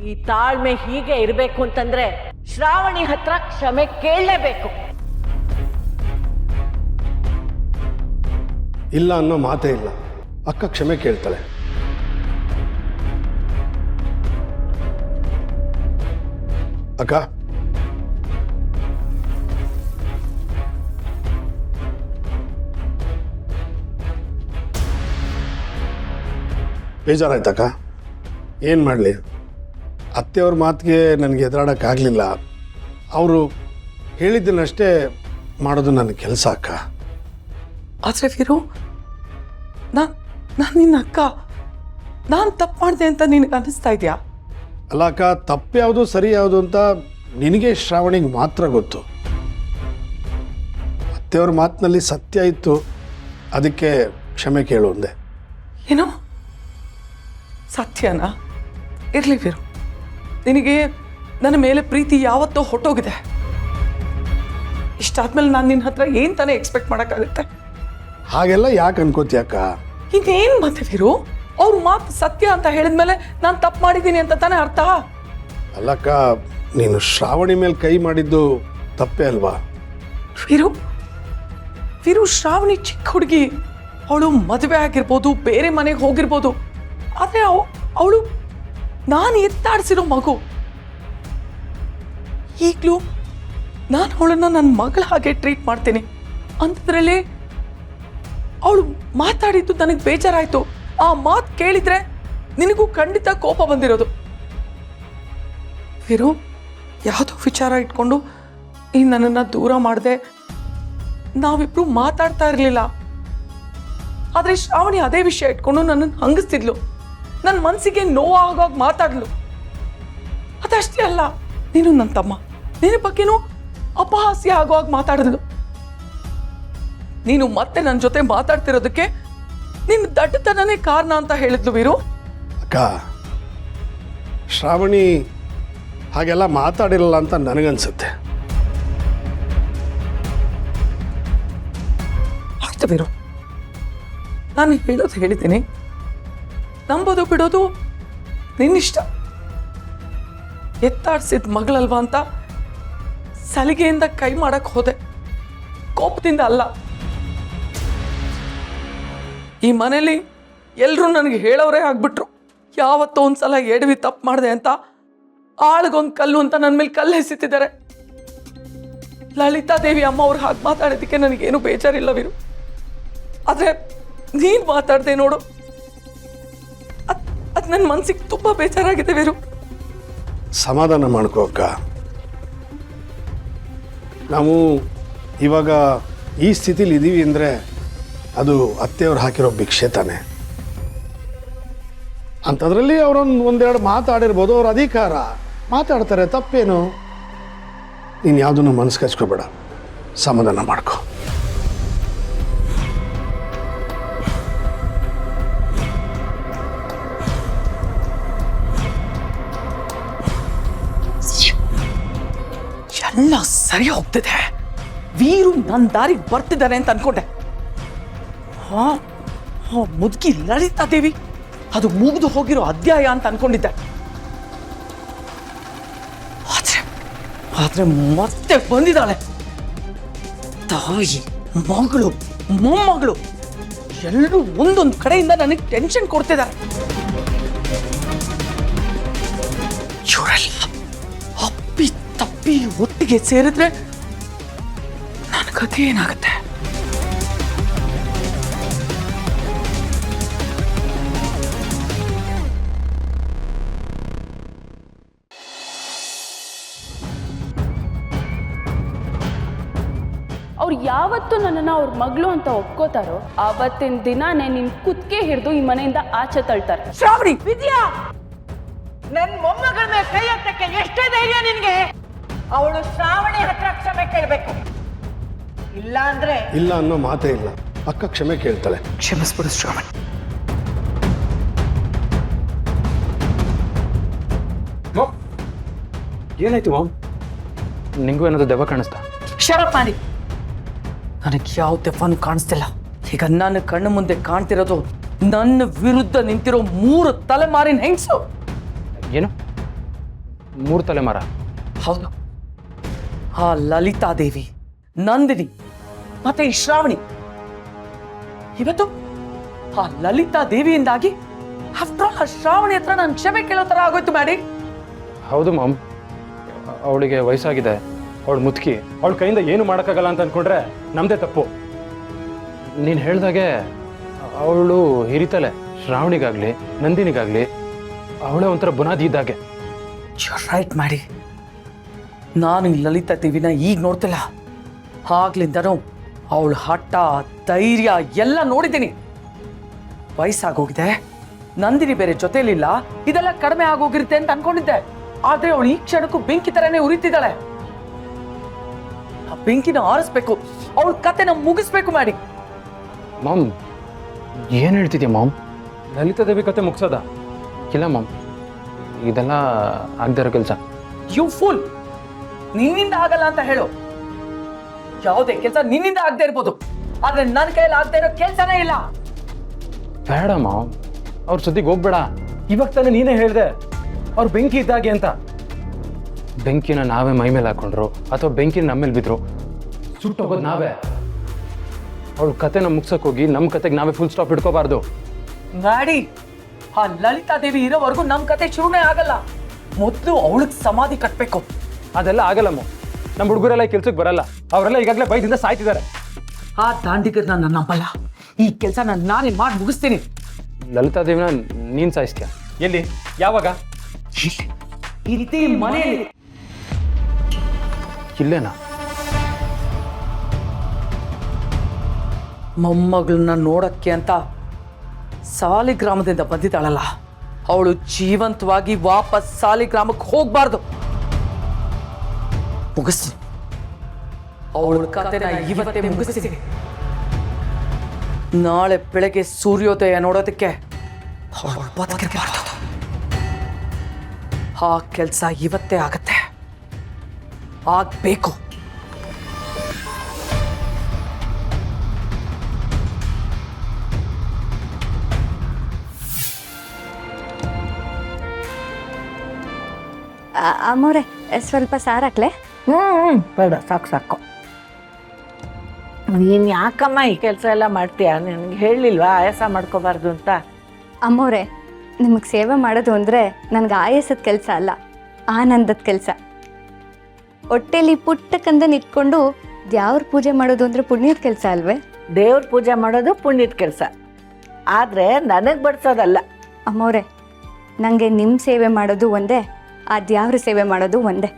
ಈ ತಾಳ್ಮೆ ಹೀಗೆ ಇರಬೇಕು ಅಂತಂದ್ರೆ ಶ್ರಾವಣಿ ಹತ್ರ ಕ್ಷಮೆ ಕೇಳಲೇಬೇಕು. ಇಲ್ಲ ಅನ್ನೋ ಮಾತೇ ಇಲ್ಲ. ಅಕ್ಕ ಕ್ಷಮೆ ಕೇಳ್ತಾಳೆ. ಅಕ್ಕ, ಬೇಜಾರಾಯ್ತಕ್ಕ. ಏನು ಮಾಡಲಿ, ಅತ್ತೆಯವ್ರ ಮಾತಿಗೆ ನನಗೆ ಎದುರಾಡೋಕ್ಕಾಗಲಿಲ್ಲ. ಅವರು ಹೇಳಿದ್ದನ್ನಷ್ಟೇ ಮಾಡೋದು ನನ್ನ ಕೆಲಸ ಅಕ್ಕ. ಆದರೆ ವೀರು, ನಾನು ನಿನ್ನ ಅಕ್ಕ, ನಾನು ತಪ್ಪು ಮಾಡಿದೆ ಅಂತ ನಿನಗೆ ಅನ್ನಿಸ್ತಾ ಇದೆಯಾ? ಅಲ್ಲ ಅಕ್ಕ, ತಪ್ಪು ಯಾವುದು ಸರಿ ಯಾವುದು ಅಂತ ನಿನಗೆ ಶ್ರಾವಣಿಗೆ ಮಾತ್ರ ಗೊತ್ತು. ಅತ್ತೆಯವ್ರ ಮಾತಿನಲ್ಲಿ ಸತ್ಯ ಇತ್ತು, ಅದಕ್ಕೆ ಕ್ಷಮೆ ಕೇಳು ಅಂದೆ. ಏನೋ ಸತ್ಯನಾ? ಇರಲಿ ವೀರು, ನಿನಗೆ ನನ್ನ ಮೇಲೆ ಪ್ರೀತಿ ಯಾವತ್ತೋ ಹೊಟ್ಟೋಗಿದೆ. ಇಷ್ಟಾದ್ಮೇಲೆ ನಾನು ನಿನ್ನ ಹತ್ರ ಏನು ತಾನೇ ಎಕ್ಸ್ಪೆಕ್ಟ್ ಮಾಡೋಕ್ಕಾಗುತ್ತೆ? ಹಾಗೆಲ್ಲ ಯಾಕೆ ಅನ್ಕೋತೀಯಕ್ಕ? ಇದೇನು ಮತ್ತೆ ವೀರು, ಅವ್ರ ಮಾತು ಸತ್ಯ ಅಂತ ಹೇಳಿದ್ಮೇಲೆ ನಾನು ತಪ್ಪು ಮಾಡಿದ್ದೀನಿ ಅಂತ ತಾನೇ ಅರ್ಥ? ಅಲ್ಲಕ್ಕ, ನೀನು ಶ್ರಾವಣಿ ಮೇಲೆ ಕೈ ಮಾಡಿದ್ದು ತಪ್ಪೇ ಅಲ್ವಾ? ವೀರು, ಶ್ರಾವಣಿ ಚಿಕ್ಕ ಹುಡುಗಿ, ಅವಳು ಮದುವೆ ಆಗಿರ್ಬೋದು, ಬೇರೆ ಮನೆಗೆ ಹೋಗಿರ್ಬೋದು, ಆದರೆ ಅವಳು ನಾನು ಎತ್ತಾಡಿಸಿರೋ ಮಗು. ಈಗಲೂ ನಾನು ಅವಳನ್ನು ನನ್ನ ಮಗಳ ಹಾಗೆ ಟ್ರೀಟ್ ಮಾಡ್ತೀನಿ ಅಂಥದ್ರಲ್ಲಿ ಅವಳು ಮಾತಾಡಿದ್ದು ನನಗೆ ಬೇಜಾರಾಯಿತು. ಆ ಮಾತು ಕೇಳಿದ್ರೆ ನಿನಗೂ ಖಂಡಿತ ಕೋಪ ಬಂದಿರೋದು. ವೀರು, ಯಾವುದೋ ವಿಚಾರ ಇಟ್ಕೊಂಡು ನೀನು ನನ್ನನ್ನು ದೂರ ಮಾಡಿದೆ, ನಾವಿಬ್ರು ಮಾತಾಡ್ತಾ ಇರಲಿಲ್ಲ. ಆದರೆ ಶ್ರಾವಣಿ ಅದೇ ವಿಷಯ ಇಟ್ಕೊಂಡು ನನ್ನನ್ನು ಹಂಗಿಸ್ತಿದ್ಲು, ನನ್ನ ಮನಸ್ಸಿಗೆ ನೋವಾಗೋಗಿ ಮಾತಾಡ್ಲು. ಅದಷ್ಟೇ ಅಲ್ಲ, ನೀನು ನನ್ನ ತಮ್ಮ, ನಿನ್ನ ಬಗ್ಗೆನೂ ಅಪಹಾಸ್ಯ ಆಗೋಗಿ ಮಾತಾಡಿದ್ಲು. ನೀನು ಮತ್ತೆ ನನ್ನ ಜೊತೆ ಮಾತಾಡ್ತಿರೋದಕ್ಕೆ ನಿನ್ನ ದಡ್ಡತನನೇ ಕಾರಣ ಅಂತ ಹೇಳಿದ್ಲು ವೀರು. ಅಕ್ಕ, ಶ್ರಾವಣಿ ಹಾಗೆಲ್ಲ ಮಾತಾಡಿರಲ್ಲ ಅಂತ ನನಗನ್ಸುತ್ತೆ. ಆಯ್ತು ವೀರು, ನಾನು ಹೇಳೋದು ಹೇಳಿದ್ದೀನಿ, ನಂಬೋದು ಬಿಡೋದು ನಿನ್ನಿಷ್ಟ. ಎತ್ತಾಡ್ಸಿದ ಮಗಳಲ್ವಾ ಅಂತ ಸಲಿಗೆಯಿಂದ ಕೈ ಮಾಡಕ್ಕೆ ಹೋದೆ, ಕೋಪದಿಂದ ಅಲ್ಲ. ಈ ಮನೇಲಿ ಎಲ್ಲರೂ ನನಗೆ ಹೇಳೋರೇ ಆಗ್ಬಿಟ್ರು, ಯಾವತ್ತೋ ಒಂದ್ಸಲ ಎಡವಿ ತಪ್ಪು ಮಾಡಿದೆ ಅಂತ ಆಳ್ಗೊಂದು ಕಲ್ಲು ಅಂತ ನನ್ನ ಮೇಲೆ ಕಲ್ಲು ಎಸಿತಿದ್ದಾರೆ. ಲಲಿತಾದೇವಿ ಅಮ್ಮ ಅವ್ರು ಹಾಗೆ ಮಾತಾಡೋದಕ್ಕೆ ನನಗೇನು ಬೇಜಾರಿಲ್ಲ ವೀರು, ಆದರೆ ನೀನು ಮಾತಾಡ್ದೆ ನೋಡು, ಅದು ನನ್ನ ಮನಸ್ಸಿಗೆ ತುಂಬ ಬೇಜಾರಾಗಿದೆ ವೀರು. ಸಮಾಧಾನ ಮಾಡ್ಕೋ ಅಕ್ಕ. ನಾವು ಇವಾಗ ಈ ಸ್ಥಿತಿಲಿ ಇದ್ದೀವಿ ಅಂದರೆ ಅದು ಅತ್ತೆಯವ್ರು ಹಾಕಿರೋ ಭಿಕ್ಷೆ ತಾನೆ. ಅಂಥದ್ರಲ್ಲಿ ಒಂದೆರಡು ಮಾತಾಡಿರ್ಬೋದು, ಅವ್ರ ಅಧಿಕಾರ, ಮಾತಾಡ್ತಾರೆ, ತಪ್ಪೇನು? ನೀನು ಯಾವುದನ್ನು ಮನಸ್ಸು ಕಚ್ಕೋಬೇಡ, ಸಮಾಧಾನ ಮಾಡ್ಕೋ. ಎಲ್ಲ ಸರಿ ಹೋಗ್ತಿದೆ, ವೀರು ನನ್ನ ದಾರಿಗೆ ಬರ್ತಿದ್ದಾನೆ ಅಂತ ಅನ್ಕೊಂಡೆ. ಮುದುಕಿ ಲಲಿತಾದೇವಿ ಅದು ಮುಗಿದು ಹೋಗಿರೋ ಅಧ್ಯಾಯ ಅಂತ ಅನ್ಕೊಂಡಿದ್ದೆ. ಆದ್ರೆ ಮತ್ತೆ ಬಂದಿದ್ದಾಳೆ. ತಾಯಿ, ಮಗಳು, ಮೊಮ್ಮಗಳು ಎಲ್ಲರೂ ಒಂದೊಂದು ಕಡೆಯಿಂದ ನನಗೆ ಟೆನ್ಷನ್ ಕೊಡ್ತಿದ್ದಾರೆ. ಇವರೆಲ್ಲ ಅಪ್ಪಿ ತಪ್ಪಿ ಒಟ್ಟಿಗೆ ಸೇರಿದ್ರೆ ನನ್ನ ಕಥೆ ಏನಾಗುತ್ತೆ? ಅವ್ರು ಯಾವತ್ತು ನನ್ನನ್ನು ಅವ್ರ ಮಗಳು ಅಂತ ಒಪ್ಕೋತಾರೋ ಆವತ್ತಿನ ದಿನಾನೇ ನಿನ್ ಕುತ್ತಿಗೆ ಹಿಡಿದು ಈ ಮನೆಯಿಂದ ಆಚೆ ತಳ್ತಾರೆ. ಶ್ರಾವಣಿ, ವಿದ್ಯಾ, ನನ್ನ ಮೊಮ್ಮಗಳ ಮೇಲೆ ಕೈ ಎತ್ತಕ್ಕೆ ಎಷ್ಟೇ ಧೈರ್ಯ ನಿನ್ಗೆ? ಅವಳು ಶ್ರಾವಣಿ ಹತ್ರ ಕ್ಷಮೆ ಕೇಳಬೇಕು, ಇಲ್ಲ ಅಂದ್ರೆ ಇಲ್ಲ ಅನ್ನೋ ಮಾತೇ ಇಲ್ಲ. ಅಕ್ಕ ಕ್ಷಮೆ ಕೇಳ್ತಾಳೆ. ಕ್ಷಮಿಸ್ಬಿಡು ಶ್ರಾವಣಿ. ಏನಾಯ್ತು ಮಾಮ್? ನಿಂಗೂ ಏನಾದ್ರು ದೆವ್ವ ಕಾಣಿಸ್ತಾ? ಶರಪ್ ಮಾಡಿ. ನನಗೆ ಯಾವ ದೆವ್ವನೂ ಕಾಣಿಸ್ತಿಲ್ಲ. ಈಗ ನನ್ನ ಕಣ್ಣು ಮುಂದೆ ಕಾಣ್ತಿರೋದು ನನ್ನ ವಿರುದ್ಧ ನಿಂತಿರೋ 3 ತಲೆಮಾರಿನ ಹೆಂಗಸು. ಏನು 3 ತಲೆಮಾರ. ಹೌದು, ಆ ಲಲಿತಾದೇವಿ, ನಂದಿನಿ ಮತ್ತೆ ಈ ಶ್ರಾವಣಿ, ಇವತ್ತು ಆ ಲಲಿತಾ ದೇವಿಯಿಂದಾಗಿ ಆಫ್ಟರ್ ಆಲ್ ಆ ಶ್ರಾವಣಿ ಹತ್ರ ನಾನು ಕ್ಷಮೆ ಕೇಳೋ ತರ ಆಗೋಯ್ತು ಮ್ಯಾಡಿ. ಹೌದು ಮಾಮ್, ಅವಳಿಗೆ ವಯಸ್ಸಾಗಿದೆ, ಅವಳು ಮುದುಕಿ, ಅವಳ ಕೈಯಿಂದ ಏನು ಮಾಡೋಕ್ಕಾಗಲ್ಲ ಅಂತ ಅಂದ್ಕೊಂಡ್ರೆ ನಮ್ಮದೇ ತಪ್ಪು. ನೀನು ಹೇಳ್ದಾಗೆ ಅವಳು ಹಿರಿತಲೆ, ಶ್ರಾವಣಿಗಾಗಲಿ ನಂದಿನಿಗಾಗಲಿ ಅವಳೇ ಒಂಥರ ಬುನಾದಿ ಇದ್ದಾಗೆ. ರೈಟ್ ಮಾಡಿ. ನಾನು ಈ ಲಲಿತಾ ದೇವಿನ ಈಗ ನೋಡ್ತಿಲ್ಲ, ಆಗ್ಲಿಂದನೂ ಅವಳ ಹಠ ಧೈರ್ಯ ಎಲ್ಲ ನೋಡಿದ್ದೀನಿ. ವಯಸ್ಸಾಗೋಗಿದೆ, ನಂದಿನಿ ಬೇರೆ ಜೊತೆಲಿಲ್ಲ, ಇದೆಲ್ಲ ಕಡಿಮೆ ಆಗೋಗಿರುತ್ತೆ ಅಂತ ಅನ್ಕೊಂಡಿದ್ದೆ. ಆದ್ರೆ ಅವಳು ಈ ಕ್ಷಣಕ್ಕೂ ಬೆಂಕಿ ತರನೇ ಉರಿತಿದ್ದಾಳೆ. ಆ ಬೆಂಕಿನ ಆರಿಸ್ಬೇಕು, ಅವಳ ಕತೆನ ಮುಗಿಸ್ಬೇಕು ಮಾಡಿ. ಮಾಮ್, ಏನು ಹೇಳ್ತಿದ್ಯಾ ಮಾಮ್? ಲಲಿತಾ ದೇವಿ ಕತೆ ಮುಗಿಸೋದ? ಇಲ್ಲ ಮಾಮ್, ಇದೆಲ್ಲ ಆಗದೆ ಇರೋ ಕೆಲಸ. ಯು ಫುಲ್, ನಿನ್ನಿಂದ ಆಗಲ್ಲ ಅಂತ ಹೇಳು. ಯಾವುದೇ ಕೆಲಸ ನಿನ್ನಿಂದ ಆಗದೆ ಇರ್ಬೋದು, ಆದ್ರೆ ನನ್ನ ಕೈಯಲ್ಲಿ ಆಗದೆ ಇರೋ ಕೆಲಸನೇ ಇಲ್ಲ. ಬೇಡ ಮಾಮ್, ಅವ್ರ ಸುದ್ದಿಗೆ ಹೋಗ್ಬೇಡ. ಇವಾಗ ತಾನೇ ನೀನೇ ಹೇಳಿದೆ ಅವ್ರು ಬೆಂಕಿ ಇದ್ದಾಗೆ ಅಂತ. ಬೆಂಕಿನ ನಾವೇ ಮೈ ಮೇಲೆ ಹಾಕೊಂಡ್ರು ಅಥವಾ ಬೆಂಕಿನ ನಮ್ಮ ಮೇಲೆ ಬಿದ್ರು ಸುಟ್ಟೋಗೋದು ನಾವೇ. ಅವಳ ಕತೆನ ಮುಗ್ಸಕ್ ಹೋಗಿ ನಮ್ಮ ಕತೆಗೆ ನಾವೇ ಫುಲ್ ಸ್ಟಾಪ್ ಇಟ್ಕೋಬಾರ್ದು. ಗಾಡಿ, ಆ ಲಲಿತಾ ದೇವಿ ಇರೋವರೆಗೂ ನಮ್ ಕತೆ ಶುರುನೇ ಆಗಲ್ಲ. ಮೊದಲು ಅವಳಿಗೆ ಸಮಾಧಿ ಕಟ್ಬೇಕು. ಅದೆಲ್ಲ ಆಗಲ್ಲಮ್ಮ. ನಮ್ಮ ಹುಡುಗರೆಲ್ಲ ಕೆಲ್ಸಕ್ಕೆ ಬರಲ್ಲ, ಅವರೆಲ್ಲ ಈಗಾಗಲೇ ಬೈದಿಂದ ಸಾಯ್ತಿದ್ದಾರೆ. ಆ ದಾಂಡಿಗರನ್ನ ನಾನು ನಂಬಲ್ಲ. ಈ ಕೆಲಸ ನಾನೇ ಮಾಡಿ ಮುಗಿಸ್ತೀನಿ. ಲಲಿತಾ ದೇವಿನ ನೀನ್ ಸಾಯಿಸ್ತೀಯ? ಎಲ್ಲಿ, ಯಾವಾಗ? ಇದೇ ಮನೆಯಲ್ಲಿ. ಇಲ್ಲೇನಾ? ಮೊಮ್ಮಗಳನ್ನ ನೋಡಕ್ಕೆ ಅಂತ ಸಾಲಿಗ್ರಾಮದಿಂದ ಬಂದಿದ್ದಾಳಲ್ಲ, ಅವಳು ಜೀವಂತವಾಗಿ ವಾಪಸ್ ಸಾಲಿಗ್ರಾಮಕ್ಕೆ ಹೋಗ್ಬಾರ್ದು. ಮುಗಿಸ್ತೀನಿ ಅವಳ ಕತೆನ ಇವತ್ತೇ ಮುಗಿಸ್ತೀನಿ. ನಾಳೆ ಬೆಳಗ್ಗೆ ಸೂರ್ಯೋದಯ ನೋಡೋದಕ್ಕೆ ಅವಳು ಬದುಕಿರಬಾರ್ದು. ಆ ಕೆಲಸ ಇವತ್ತೇ ಆಗತ್ತೆ, ಆಗ್ಬೇಕು. ಅಮ್ಮೋರೆ, ಸ್ವಲ್ಪ ಸಾರು ಹಾಕ್ಲೆ? ಬೇಡ, ಸಾಕು ಸಾಕು. ನೀನು ಯಾಕಮ್ಮ ಈ ಕೆಲಸ ಎಲ್ಲ ಮಾಡ್ತೀಯ? ನಿನಗೆ ಹೇಳಿಲ್ವಾ ಆಯಾಸ ಮಾಡ್ಕೋಬಾರ್ದು ಅಂತ? ಅಮ್ಮೋರೆ, ನಿಮಗೆ ಸೇವೆ ಮಾಡೋದು ಅಂದರೆ ನನಗೆ ಆಯಾಸದ ಕೆಲಸ ಅಲ್ಲ, ಆನಂದದ ಕೆಲಸ. ಹೊಟ್ಟೆಲಿ ಪುಟ್ಟ ಕಂದನ್ ಇಟ್ಕೊಂಡು ದೇವ್ರ ಪೂಜೆ ಮಾಡೋದು ಅಂದರೆ ಪುಣ್ಯದ ಕೆಲಸ ಅಲ್ವೇ? ದೇವ್ರ ಪೂಜೆ ಮಾಡೋದು ಪುಣ್ಯದ ಕೆಲಸ, ಆದರೆ ನನಗೆ ಬಡಿಸೋದಲ್ಲ. ಅಮ್ಮೋರೆ, ನನಗೆ ನಿಮ್ಮ ಸೇವೆ ಮಾಡೋದು ಒಂದೇ, ಆ ದೇವ್ರ ಸೇವೆ ಮಾಡೋದು ಒಂದೇ.